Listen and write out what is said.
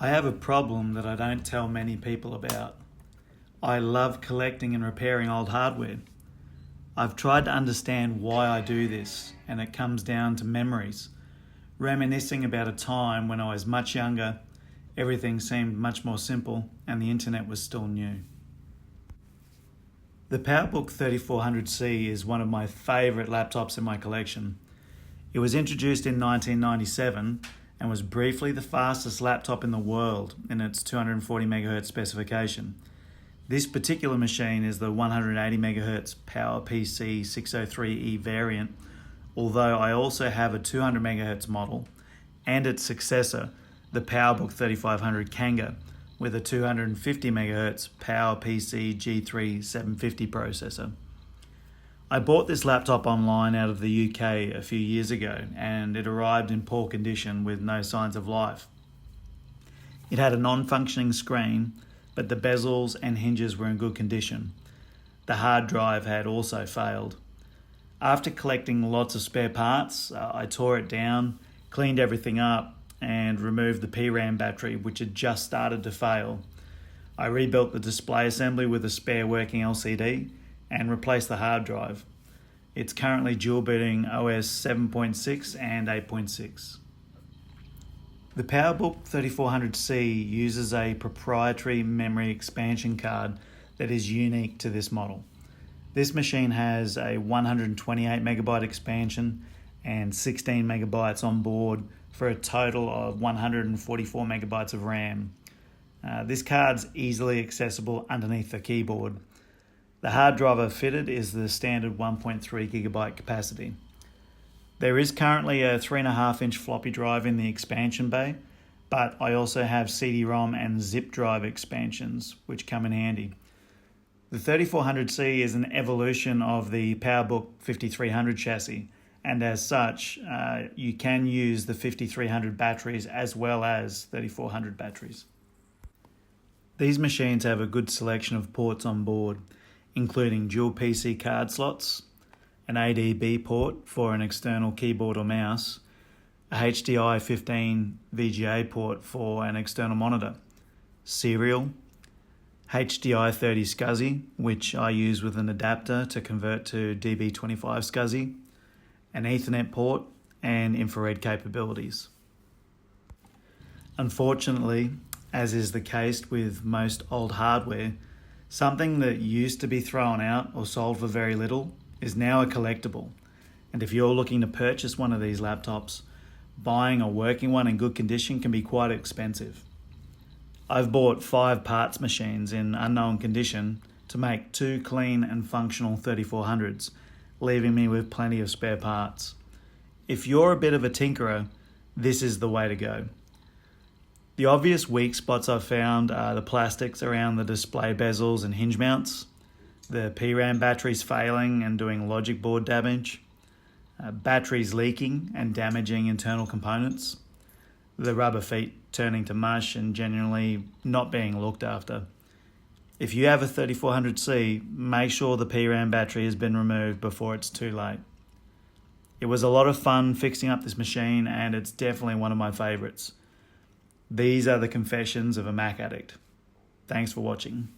I have a problem that I don't tell many people about. I love collecting and repairing old hardware. I've tried to understand why I do this, and it comes down to memories. Reminiscing about a time when I was much younger, everything seemed much more simple, and the internet was still new. The Powerbook 3400C is one of my favourite laptops in my collection. It was introduced in 1997 and was briefly the fastest laptop in the world in its 240 MHz specification. This particular machine is the 180 MHz PowerPC 603E variant, although I also have a 200 MHz model and its successor, the Powerbook 3500 Kanga, with a 250 MHz PowerPC G3 750 processor. I bought this laptop online out of the UK a few years ago, and it arrived in poor condition with no signs of life. It had a non-functioning screen, but the bezels and hinges were in good condition. The hard drive had also failed. After collecting lots of spare parts, I tore it down, cleaned everything up, and removed the PRAM battery, which had just started to fail. I rebuilt the display assembly with a spare working LCD and replaced the hard drive. It's currently dual booting OS 7.6 and 8.6. The Powerbook 3400C uses a proprietary memory expansion card that is unique to this model. This machine has a 128 megabyte expansion and 16 megabytes on board for a total of 144 megabytes of RAM. This card's easily accessible underneath the keyboard. The hard drive fitted is the standard 1.3 gigabyte capacity. There is currently a 3.5-inch floppy drive in the expansion bay, but I also have CD-ROM and zip drive expansions, which come in handy. The 3400C is an evolution of the Powerbook 5300 chassis, and as such, you can use the 5300 batteries as well as 3400 batteries. These machines have a good selection of ports on board, including dual PC card slots, an ADB port for an external keyboard or mouse, a HDI 15 VGA port for an external monitor, serial, HDI 30 SCSI, which I use with an adapter to convert to DB25 SCSI, an Ethernet port, and infrared capabilities. Unfortunately, as is the case with most old hardware, something that used to be thrown out or sold for very little is now a collectible. And if you're looking to purchase one of these laptops, buying a working one in good condition can be quite expensive. I've bought 5 parts machines in unknown condition to make 2 clean and functional 3400s, leaving me with plenty of spare parts. If you're a bit of a tinkerer, this is the way to go. The obvious weak spots I've found are the plastics around the display bezels and hinge mounts, the PRAM batteries failing and doing logic board damage, batteries leaking and damaging internal components, the rubber feet turning to mush and generally not being looked after. If you have a 3400C, make sure the PRAM battery has been removed before it's too late. It was a lot of fun fixing up this machine, and it's definitely one of my favourites. These are the confessions of a Mac addict. Thanks for watching.